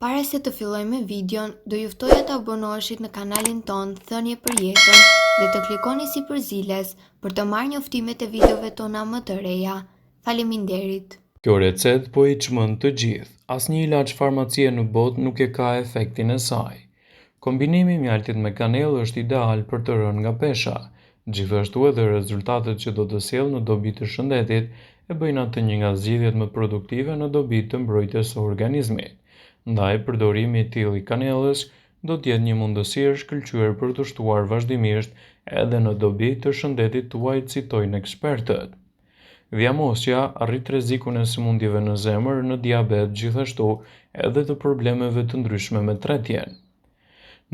Para se të fillojmë me videon, do ju ftoja të abonoheshit në kanalin ton Thënie për Jetën dhe të klikoni si përziles për të marrë njoftimet e videove tona më të reja. Faleminderit. Kjo recet po i çmend të gjithë. Asnjë ilaç farmacie në botë nuk e ka efektin e saj. Kombinimi i mjaltit me kanellë është ideal për të rënë nga pesha. Gjithashtu edhe rezultatet që do të sjellë në dobi të shëndetit e bëjnë atë një nga zgjidhjet më produktive në dobi të mbrojtjes së organizmit. Ndaj përdorimi i tillë i kanellës do të jetë një mundësi e shkëlqyer për të shtuar vazhdimisht edhe në dobi të shëndetit tuaj, citojnë ekspertët. Dhjamosja arrit rrezikun e sëmundjeve në zemër, në diabet, gjithashtu edhe të problemeve të ndryshme me tretjen.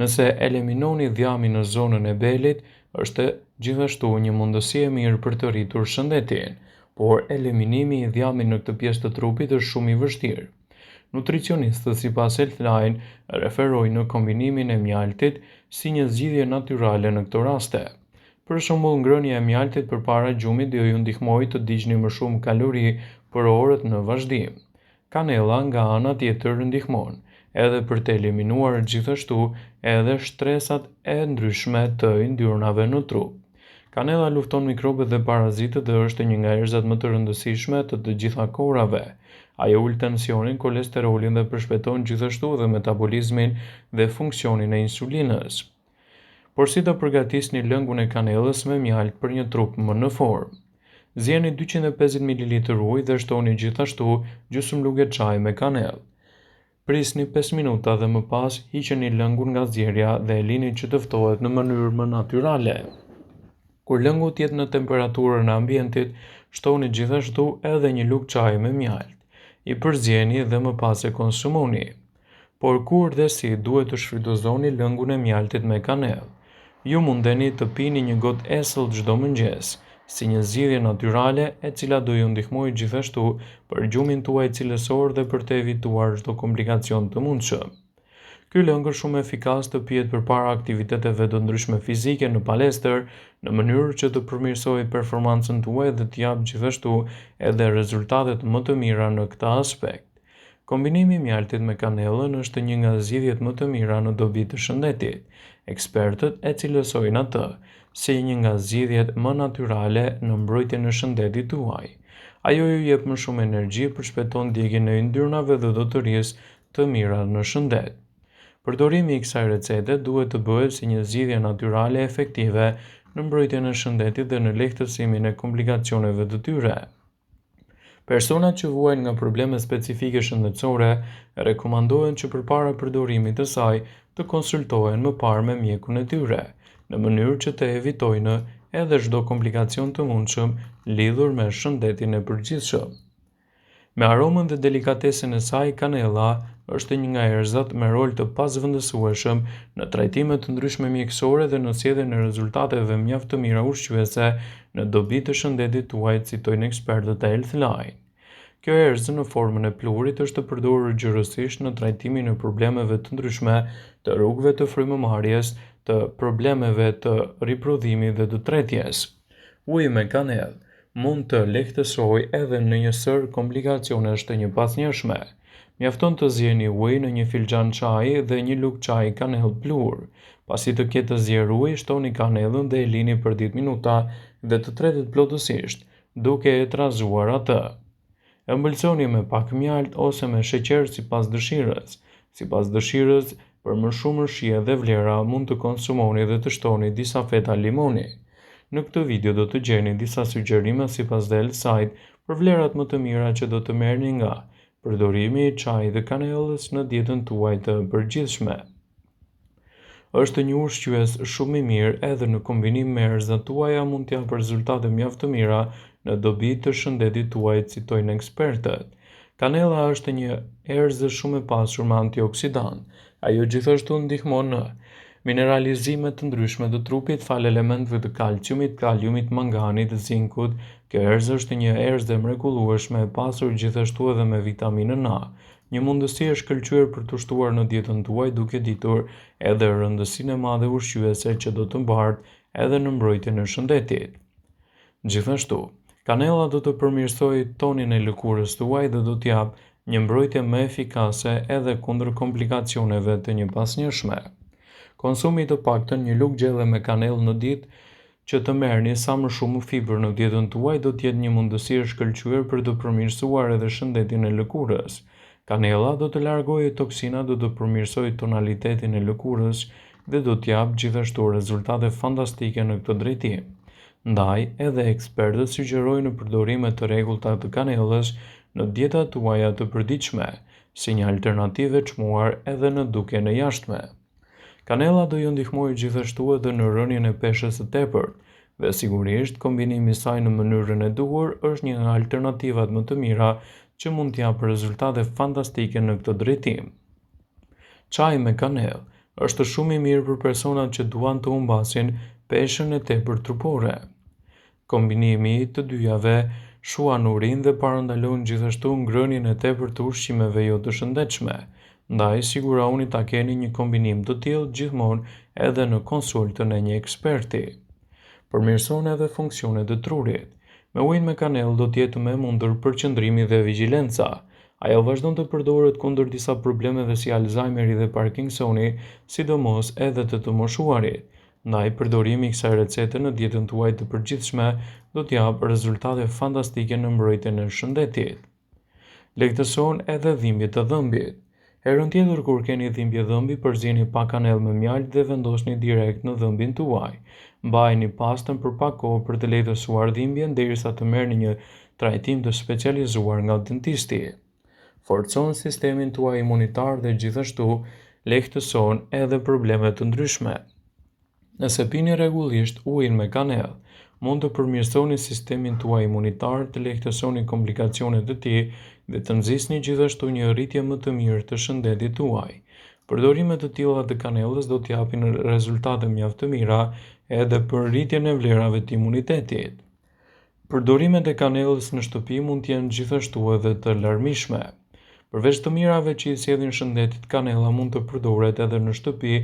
Nëse eliminoni dhjamin në zonën e belit, është gjithashtu një mundësi e mirë për të rritur shëndetin, por eliminimi i dhjamit në këtë pjesë të trupit është shumë i vështirë. Nutricionistët sipas Healthline referojnë në kombinimin e mjaltit si një zgjidhje natyrale në këto raste. Për shembull, ngrënia e mjaltit përpara gjumit do ju ndihmojë të digjni më shumë kalori për orët në vazhdim. Kanella nga ana tjetër ndihmon edhe për të eliminuar gjithashtu edhe shtresat e ndryshme të yndyrnave në trup. Kanella lufton mikrobet dhe parazitët dhe është një nga erëzat më të rëndësishme të gjitha kohrave. Ajo ul tensionin, kolesterolin dhe përshpejton gjithashtu dhe metabolizmin dhe funksionin e insulinës. Por si të përgatisni lëngun e kanellës me mjalt për një trup më në formë? Zjeni 250 ml ujë dhe shtoni gjithashtu gjysmë lugë çaj me kanellë. Prisni 5 minuta dhe më pas hiqeni lëngun nga zjerja dhe e lini që të ftohet në mënyrë më natyrale. Kur lëngu të jetë në temperaturën e ambientit, shtoni gjithashtu edhe një lugë çaji me mjalt. I përzjeni dhe më pas e konsumoni. Por kur dhe si duhet të shfrytëzoni lëngun e mjaltit me kanellë? Ju mundeni të pini një gotë esëll çdo mëngjes, si një zgjidhje natyrale e cila do ju ndihmojë gjithashtu për gjumin tuaj cilësor dhe për të evituar çdo komplikacion të mundshëm. Ky lëng është shumë efikas të pihet përpara aktiviteteve të ndryshme fizike në palestër, në mënyrë që të përmirësojë performancën tuaj dhe të japë gjithashtu edhe rezultatet më të mira në këtë aspekt. Kombinimi i mjaltit me kanellën është një nga zgjidhjet më të mira në dobi të shëndetit. Ekspertët e cilësojnë atë si një nga zgjidhjet më natyrale në mbrojtjen e shëndetit tuaj. Ajo ju jep më shumë energji, përshpejton djegjen e yndyrnave dhe do të rrisë të mira në shëndet. Përdorimi i kësaj recete duhet të bëhet si një zgjidhje natyrale efektive në mbrojtjen e shëndetit dhe në lehtësimin e komplikacioneve të tyre. Personat që vuajnë nga probleme specifike shëndetësore rekomandohen që përpara përdorimit të saj të konsultohen më parë me mjekun e tyre, në mënyrë që të evitojnë edhe çdo komplikacion të mundshëm lidhur me shëndetin e përgjithshëm. Me aromën dhe delikatesën e saj, kanella është një nga erëzat me rol të pazvendësueshëm në trajtime të ndryshme mjekësore dhe në sjelljen e rezultateve mjaft të mira ushqyese në dobi të shëndetit tuaj, citojnë ekspertët e Healthline. Kjo erëzë në formën e pluhurit është të përdorur gjërësisht në trajtimin e problemeve të ndryshme të rrugëve të frymëmarrjes, të problemeve të riprodhimit dhe të tretjes. Uji me kanellë mund të lehtësojë edhe në një sër komplikacionesh të njëpasnjëshme. Mjafton të zjeni ujë në një filxhan çaji dhe një lugë çaji kanellë pluhur. Pasi të ketë zjer ujë, shtoni kanellën dhe e lini për 10 minuta dhe të tretet plotësisht, duke e trazuar atë. Ëmbëlsoni me pak mjalt ose me sheqer sipas dëshirës. Sipas dëshirës, për më shumë shije dhe vlera mund të konsumoni dhe të shtoni disa feta limoni. Në këtë video do të gjeni disa sugjerime sipas Healthline për vlerat më të mira që do të merrni nga përdorimi i çajit dhe kanellës në dietën tuaj të përgjithshme. Është një ushqyes shumë i mirë edhe në kombinim me erëzat tuaja mund të japë rezultate mjaft të mira në dobi të shëndetit tuaj, citojnë ekspertët. Kanella është një erëzë shumë e pasur me antioksidant. Ajo gjithashtu ndihmon në mineralizimet të ndryshme të trupit fal elementëve të kalciumit, kaliumit, manganit, zinkut. Kjo erëzë është një erëzë e mrekullueshme e pasur gjithashtu edhe me vitaminën A, një mundësi e shkëlqyer për të shtuar në dietën tuaj duke ditur edhe rëndësinë e madhe ushqyese që do të mbartë edhe në mbrojtjen e shëndetit. Gjithashtu, kanella do të përmirësojë tonin e lëkurës tuaj dhe do t'jap një mbrojtje më efikase edhe kundër komplikacioneve të njëpasnjëshme. Konsumi të paktën një lugë gjelle me kanellë në ditë që të merrni sa më shumë fibër në dietën tuaj do të jetë një mundësi e shkëlqyer për të përmirësuar edhe shëndetin e lëkurës. Kanella do të largojë toksinat, do të përmirësojë tonalitetin e lëkurës dhe do të japë gjithashtu rezultate fantastike në këtë drejtim. Ndaj, edhe ekspertët sugjerojnë përdorime të rregullta të kanellës në dietat tuaja të përditshme, si një alternativë e çmuar edhe në dukjen e jashtme. Kanella do ju ndihmojë gjithashtu edhe në rënien e peshës së tepërt, dhe sigurisht kombinimi i saj në mënyrën e duhur është një nga alternativat më të mira që mund të japë rezultate fantastike në këtë drejtim. Çaji me kanellë është shumë i mirë për personat që duan të humbasin peshën e tepërt trupore. Kombinimi i të dyjave shuan urinë dhe parandalon gjithashtu ngrënien e tepërt të ushqimeve jo të shëndetshme. Ndaj sigurohuni ta keni një kombinim të tillë gjithmonë edhe në konsultën e një eksperti. Përmirëson edhe funksionet e trurit. Me ujin me kanellë do të jetë më e mundur përqendrimi dhe vigjilenca. Ajo vazhdon të përdoret kundër disa problemeve si Alzheimeri dhe Parkinsoni, sidomos edhe të moshuarit. Ndaj përdorimi i kësaj recete në dietën tuaj të përgjithshme do të japë rezultate fantastike në mbrojtjen e shëndetit. Lehtëson edhe dhimbjet e dhëmbit. Herën tjetër kur keni dhimbje dhëmbi, përzieni pak kanellë me mjaltë dhe vendosni direkt në dhëmbin tuaj. Mbajini pastën për pak kohë për të lehtësuar dhimbjen derisa të merrni një trajtim të specializuar nga dentisti. Forcon sistemin tuaj imunitar dhe gjithashtu lehtëson edhe probleme të ndryshme. Nëse pini rregullisht ujin me kanellë, mund të përmirësoni sistemin tuaj imunitar, të lehtësoni komplikacionet e tij dhe të nxisni gjithashtu një rritje më të mirë të shëndetit tuaj. Përdorimet të tilla të kanellës do të japin rezultate mjaft të mira edhe për rritjen e vlerave të imunitetit. Përdorimet e kanellës në shtëpi mund të jenë gjithashtu edhe të larmishme. Përveç të mirave që i sjellin shëndetit, kanella mund të përdoret edhe në shtëpi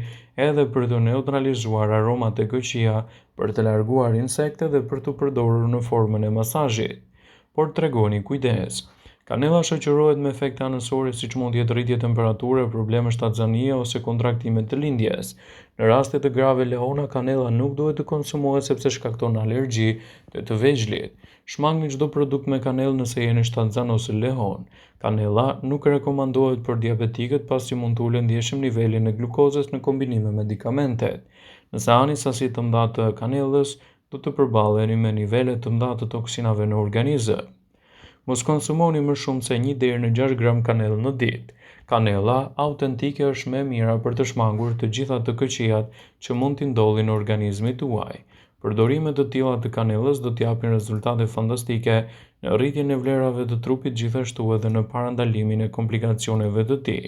edhe për të neutralizuar aromat e këqija, për të larguar insekte dhe për të përdorur në formën e masazhit. Por tregoni kujdes. Kanella shoqërohet me efekte anësore siç mund të jetë rritje temperature, probleme shtatzanie ose kontraktime të lindjes. Në raste të grave leona, kanella nuk duhet të konsumohet sepse shkakton alergji të vegjëlit. Shmangni çdo produkt me kanellë nëse jeni shtatzan ose lehon. Kanella nuk rekomandohet për diabetikët pasi mund të ulë ndjeshëm nivelin e glukozës në kombinim me medikamentet. Nëse hani sasi të mëdha të kanellës, do të përballeni me nivele të mëdha të toksinave në organizëm. Mos konsumoni më shumë se 1 deri në 6 gram kanellë në ditë. Kanella autentike është më e mira për të shmangur të gjitha të këqijat që mund t'i ndodhin në organizmin tuaj. Përdorimet të tilla të kanellës do të japin rezultate fantastike në rritjen e vlerave të trupit, gjithashtu edhe në parandalimin e komplikacioneve të tij.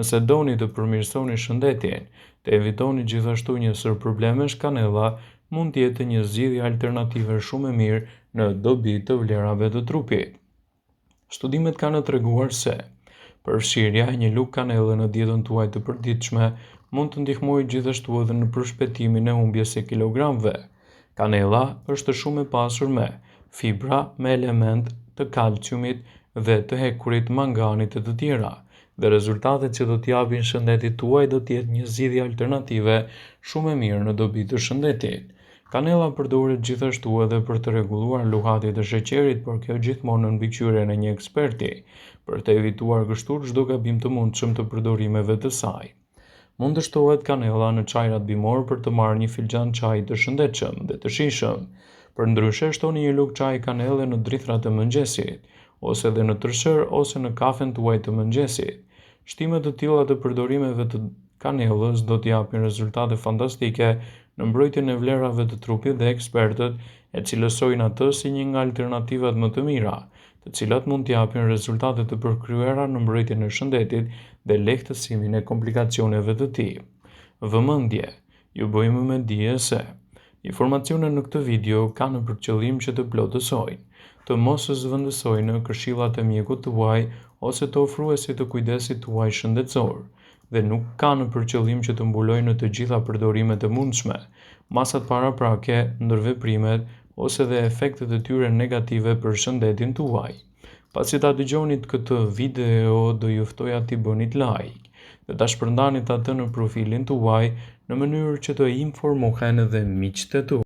Nëse doni të përmirësoni shëndetin, të evitoni gjithashtu një sër problemesh, kanella mund të jetë një zgjidhje alternative shumë e mirë në dobi të vlerave të trupit. Studimet kanë treguar se përfshirja e një lugë kanelle në dietën tuaj të përditshme mund të ndihmojë gjithashtu edhe në përshpejtimin e humbjes së kilogramëve. Kanella është shumë e pasur me fibra, me element të kalciumit dhe të hekurit manganit e të tjera, dhe rezultatet që do t'japin shëndetit tuaj do t'jetë një zgjidhje alternative shumë e mirë në dobi të shëndetit. Kanella përdoret gjithashtu edhe për të rregulluar luhatit e sheqerit, por kjo gjithmonë në mbikëqyrjen e një eksperti, për të evituar kështu çdo gabim të mundshëm të përdorimeve të saj. Mund të shtohet kanella në çajrat bimor për të marrë një filxhan çaji të shëndetshëm dhe të shijshëm. Përndryshe, shtoni një lugë çaji kanelle në drithrat e mëngjesit, ose edhe në tërshër ose në kafen tuaj të mëngjesit. Shtimet të tilla të përdorimeve të kanellës do të japin rezultate fantastike në mbrojtjen e vlerave të trupit dhe ekspertët e cilësojnë atë si një nga alternativat më të mira, të cilat mund të japin rezultate të përkryera në mbrojtjen e shëndetit dhe lehtësimin e komplikacioneve të tij. Vëmendje, ju bëjmë me dije se informacionet në këtë video kanë për qëllim që të plotësojnë, të mos zëvendësojnë këshillat e mjekut tuaj ose të ofruesit të kujdesit tuaj shëndetësor, dhe nuk kanë për qëllim që të mbulojnë të gjitha përdorimet e mundshme, masat paraprake, ndërveprimet ose dhe efektet e tyre negative për shëndetin tuaj. Pasi ta dëgjonit këtë video, do ju ftoja t'i bënit like dhe ta shpërndanit atë në profilin tuaj në mënyrë që të informohen edhe miqtë e tu.